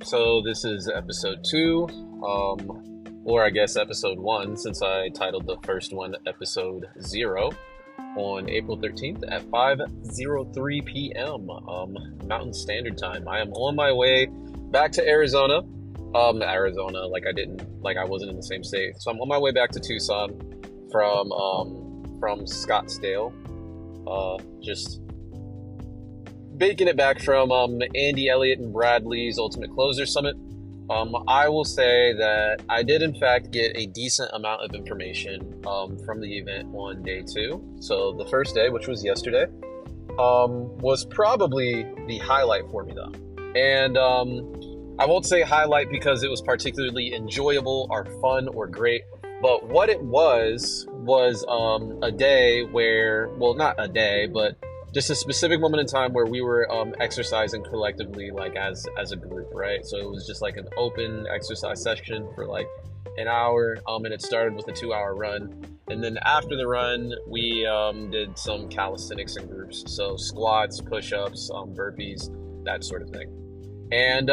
So this is episode 2, or I guess episode 1, since I titled the first one episode 0 on April 13th at 5:03 p.m. Mountain Standard Time. I am on my way back to Arizona. Arizona, like I wasn't in the same state. So I'm on my way back to Tucson from Scottsdale. Just baking it back from Andy Elliott and Bradley's Ultimate Closer Summit. I will say that I did in fact get a decent amount of information from the event on day 2. So the first day, which was yesterday, was probably the highlight for me though. And I won't say highlight because it was particularly enjoyable or fun or great, but what it was a day where, well, not a day, but just a specific moment in time where we were exercising collectively, like as a group, right? So it was just like an open exercise session for like an hour, and it started with a 2-hour run. And then after the run, we did some calisthenics in groups. So squats, push-ups, burpees, that sort of thing. And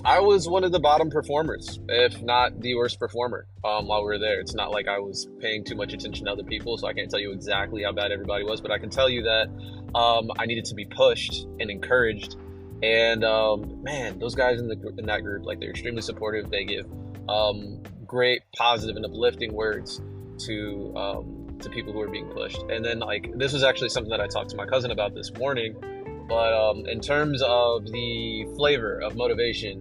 I was one of the bottom performers, if not the worst performer, while we were there. It's not like I was paying too much attention to other people, so I can't tell you exactly how bad everybody was, but I can tell you that I needed to be pushed and encouraged. And man, those guys in that group, like, they're extremely supportive. They give great, positive, and uplifting words to people who are being pushed. And then, like, this was actually something that I talked to my cousin about this morning. But in terms of the flavor of motivation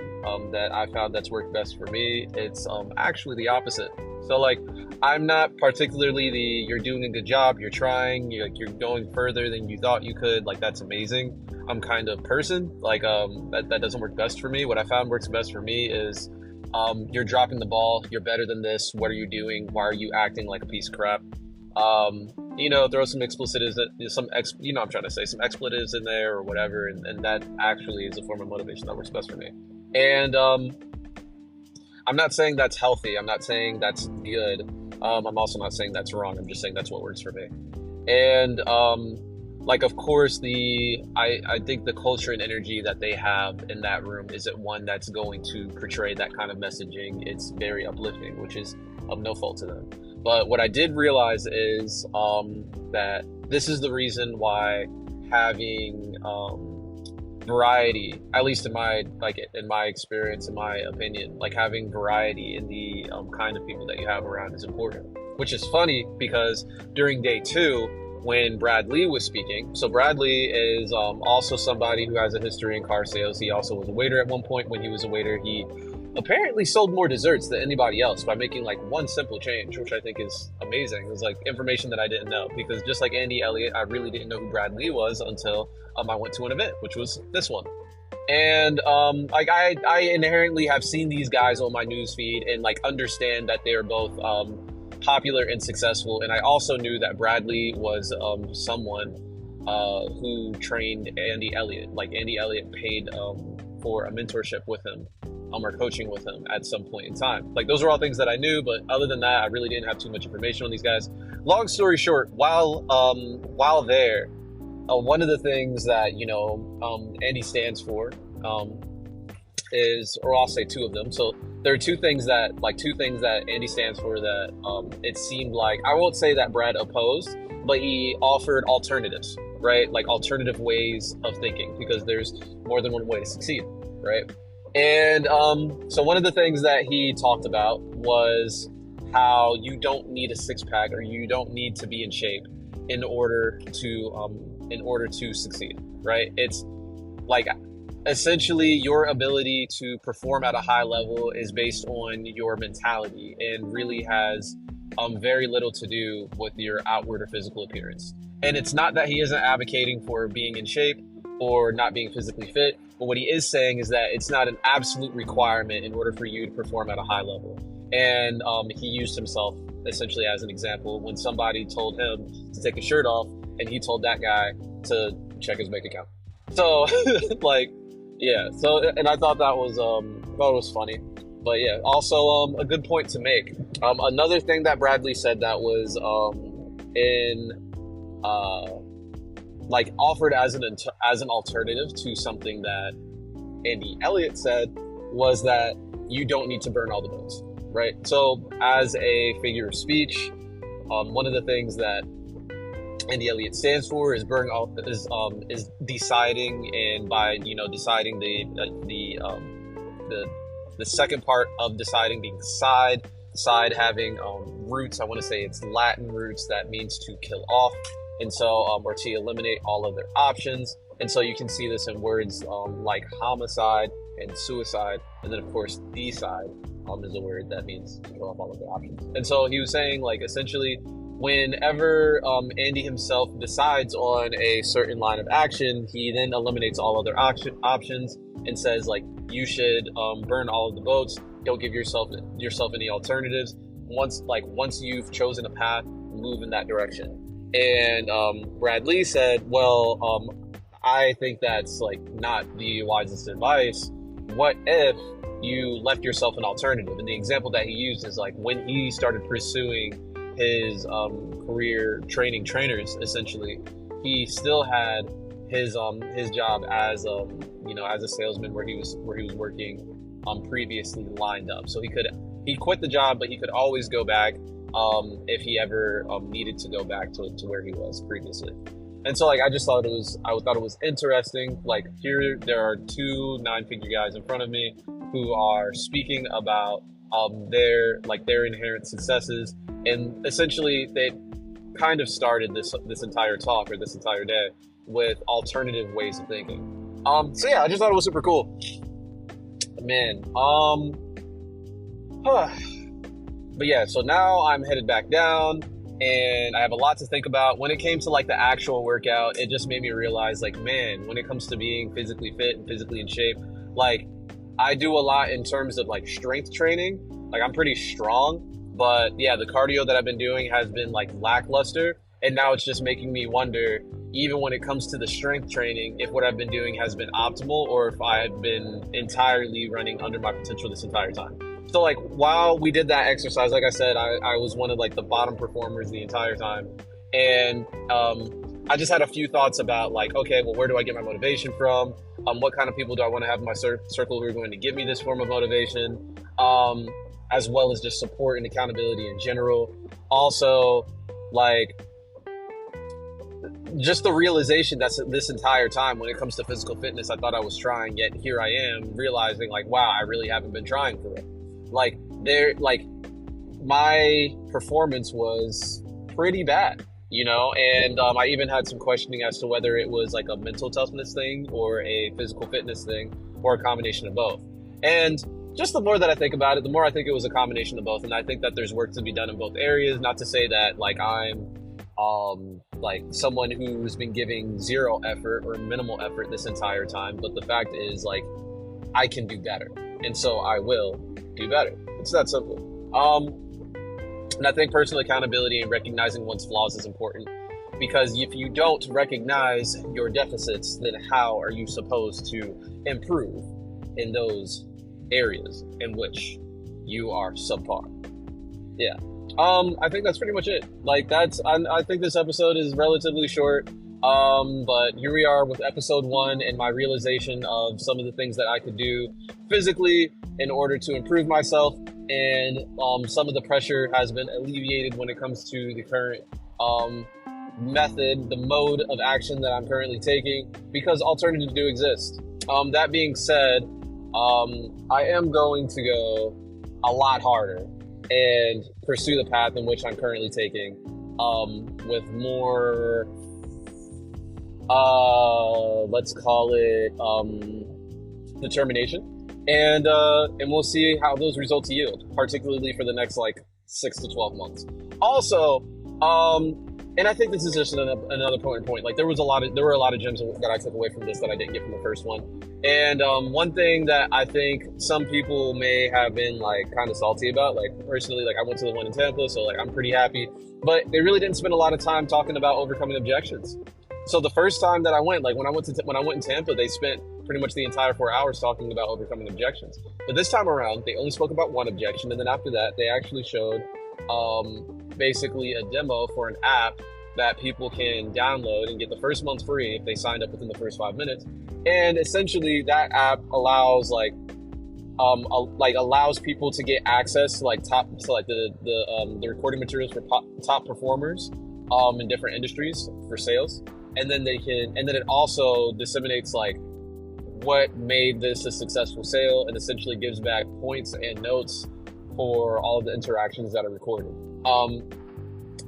that I found that's worked best for me, it's actually the opposite. So, like, I'm not particularly you're doing a good job, you're trying, you're going further than you thought you could, like, that's amazing. I'm kind of person, like, that doesn't work best for me. What I found works best for me is you're dropping the ball, you're better than this, what are you doing, why are you acting like a piece of crap? Throw some expletives, some expletives in there or whatever, and that actually is a form of motivation that works best for me. And I'm not saying that's healthy. I'm not saying that's good. I'm also not saying that's wrong. I'm just saying that's what works for me. And of course, I think the culture and energy that they have in that room isn't one that's going to portray that kind of messaging. It's very uplifting, which is of no fault to them. But what I did realize is that this is the reason why having variety, at least in my experience, in my opinion, like, having variety in the kind of people that you have around is important. Which is funny because during day 2, when Bradley was speaking, so Bradley is also somebody who has a history in car sales. He also was a waiter at one point. When he was a waiter, he apparently sold more desserts than anybody else by making like one simple change, which I think is amazing. It was like information that I didn't know, because just like Andy Elliott, I really didn't know who Bradley was until I went to an event, which was this one. And I inherently have seen these guys on my news feed and like understand that they are both popular and successful. And I also knew that Bradley was someone who trained Andy Elliott. Like, Andy Elliott paid for a mentorship with him, or coaching with him at some point in time. Like, those are all things that I knew, but other than that, I really didn't have too much information on these guys. Long story short, while there, one of the things that Andy stands for is, or I'll say 2 of them. So there are two things that Andy stands for that it seemed like, I won't say that Brad opposed, but he offered alternatives, right? Like, alternative ways of thinking, because there's more than one way to succeed, right? And so one of the things that he talked about was how you don't need a 6-pack, or you don't need to be in shape in order to succeed, right? It's like, essentially, your ability to perform at a high level is based on your mentality and really has very little to do with your outward or physical appearance. And it's not that he isn't advocating for being in shape or not being physically fit, but what he is saying is that it's not an absolute requirement in order for you to perform at a high level. And he used himself essentially as an example when somebody told him to take his shirt off, and he told that guy to check his bank account. So like, yeah. So, and I thought that was funny. But yeah, also a good point to make. Another thing that Bradley said that was offered as an alternative to something that Andy Elliott said was that you don't need to burn all the boats, right? So as a figure of speech, one of the things that Andy Elliott stands for is is deciding, and by deciding the second part of deciding being decide having roots. I want to say it's Latin roots that means to kill off, and so or to eliminate all of their options. And so you can see this in words like homicide and suicide, and then of course decide is a word that means to kill off all of their options. And so he was saying, like, essentially, whenever Andy himself decides on a certain line of action, he then eliminates all other options and says, like, you should burn all of the boats. Don't give yourself any alternatives. Once you've chosen a path, move in that direction. And Brad Lee said, well, I think that's like not the wisest advice. What if you left yourself an alternative? And the example that he used is like when he started pursuing his career training trainers, essentially, he still had his job as a salesman where he was working previously lined up. So he quit the job, but he could always go back if he ever needed to go back to where he was previously. And so, like, I thought it was interesting. Like, here there are two 9-figure guys in front of me who are speaking about their inherent successes, and essentially they kind of started this entire talk, or this entire day, with alternative ways of thinking. So yeah, I just thought it was super cool, man. But yeah, so now I'm headed back down, and I have a lot to think about. When it came to like the actual workout, it just made me realize, like, man, when it comes to being physically fit and physically in shape, like, I do a lot in terms of like strength training. Like, I'm pretty strong, but yeah, the cardio that I've been doing has been like lackluster. And now it's just making me wonder, even when it comes to the strength training, if what I've been doing has been optimal, or if I've been entirely running under my potential this entire time. So like, while we did that exercise, like I said, I was one of like the bottom performers the entire time. And I just had a few thoughts about, like, okay, well, where do I get my motivation from? What kind of people do I want to have in my circle who are going to give me this form of motivation? As well as just support and accountability in general. Also, like, just the realization that this entire time when it comes to physical fitness, I thought I was trying, yet here I am realizing, like, wow, I really haven't been trying for it. Like, my performance was pretty bad, and I even had some questioning as to whether it was like a mental toughness thing or a physical fitness thing or a combination of both. And just the more that I think about it, the more I think it was a combination of both. And I think that there's work to be done in both areas. Not to say that, like, I'm like someone who's been giving zero effort or minimal effort this entire time, but the fact is, like, I can do better, and so I will do better. It's that simple. And I think personal accountability and recognizing one's flaws is important, because if you don't recognize your deficits, then how are you supposed to improve in those areas in which you are subpar? Yeah. I think that's pretty much it. Like, I think this episode is relatively short, but here we are with episode 1 and my realization of some of the things that I could do physically in order to improve myself, and some of the pressure has been alleviated when it comes to the current method, the mode of action that I'm currently taking, because alternatives do exist. That being said, I am going to go a lot harder and pursue the path in which I'm currently taking, with more, let's call it, determination, and we'll see how those results yield, particularly for the next like 6 to 12 months. Also, and I think this is just another point. Like, there were a lot of gems that I took away from this that I didn't get from the first one. And one thing that I think some people may have been like kind of salty about, like, personally, like, I went to the one in Tampa, so like I'm pretty happy, but they really didn't spend a lot of time talking about overcoming objections. So the first time that I went, like when I went in Tampa, they spent pretty much the entire 4 hours talking about overcoming objections. But this time around, they only spoke about one objection, and then after that, they actually showed basically a demo for an app that people can download and get the first month free if they signed up within the first 5 minutes. And essentially that app allows allows people to get access to the recording materials for top performers in different industries for sales, and then it also disseminates like what made this a successful sale, and essentially gives back points and notes for all of the interactions that are recorded.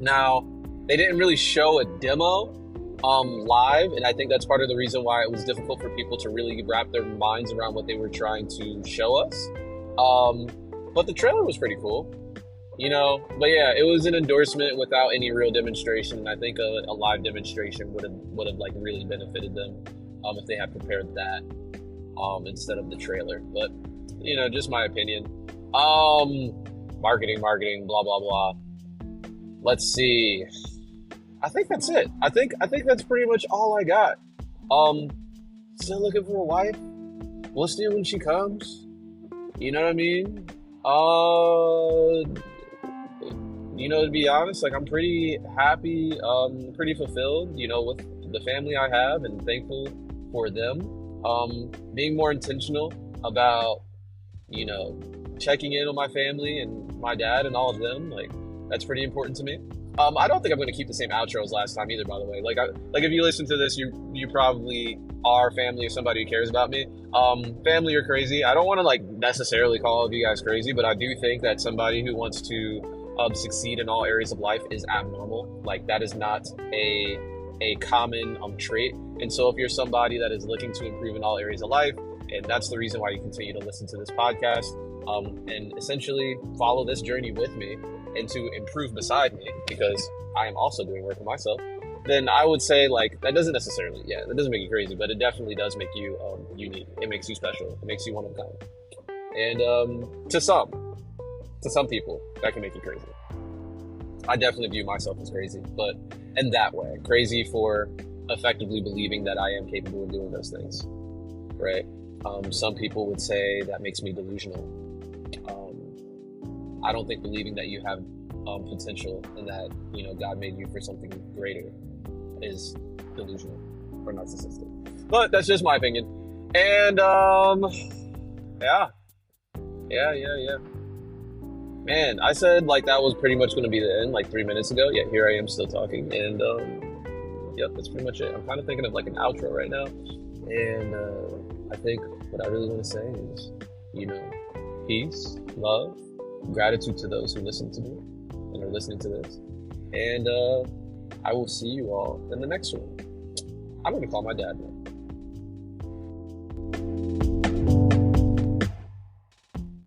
Now they didn't really show a demo live, and I think that's part of the reason why it was difficult for people to really wrap their minds around what they were trying to show us. But the trailer was pretty cool, but yeah, it was an endorsement without any real demonstration, and I think a live demonstration would have like really benefited them if they had prepared that instead of the trailer. But just my opinion. Marketing, blah blah blah. Let's see. I think that's it. I think that's pretty much all I got. Still looking for a wife. We'll see when she comes. You know what I mean? To be honest, like, I'm pretty happy, pretty fulfilled, with the family I have, and thankful for them. Being more intentional about, checking in on my family and my dad and all of them, like, that's pretty important to me. I don't think I'm going to keep the same outro as last time either, by the way. Like if you listen to this, you probably are family of somebody who cares about me. Family are crazy. I don't want to like necessarily call all of you guys crazy, but I do think that somebody who wants to succeed in all areas of life is abnormal. Like, that is not a common trait. And so if you're somebody that is looking to improve in all areas of life, and that's the reason why you continue to listen to this podcast, and essentially follow this journey with me, and to improve beside me, because I am also doing work for myself, then I would say, like, that doesn't make you crazy, but it definitely does make you unique. It makes you special. It makes you one of a kind. And to some people, that can make you crazy. I definitely view myself as crazy, but in that way, crazy for effectively believing that I am capable of doing those things, right? Some people would say that makes me delusional. I don't think believing that you have potential and that, God made you for something greater is delusional or narcissistic. But that's just my opinion. And yeah. Man, I said like that was pretty much going to be the end like 3 minutes ago. Yet here I am still talking. And yep, that's pretty much it. I'm kind of thinking of like an outro right now. And I think what I really want to say is, peace, love, gratitude to those who listen to me and are listening to this. And I will see you all in the next one. I'm going to call my dad now.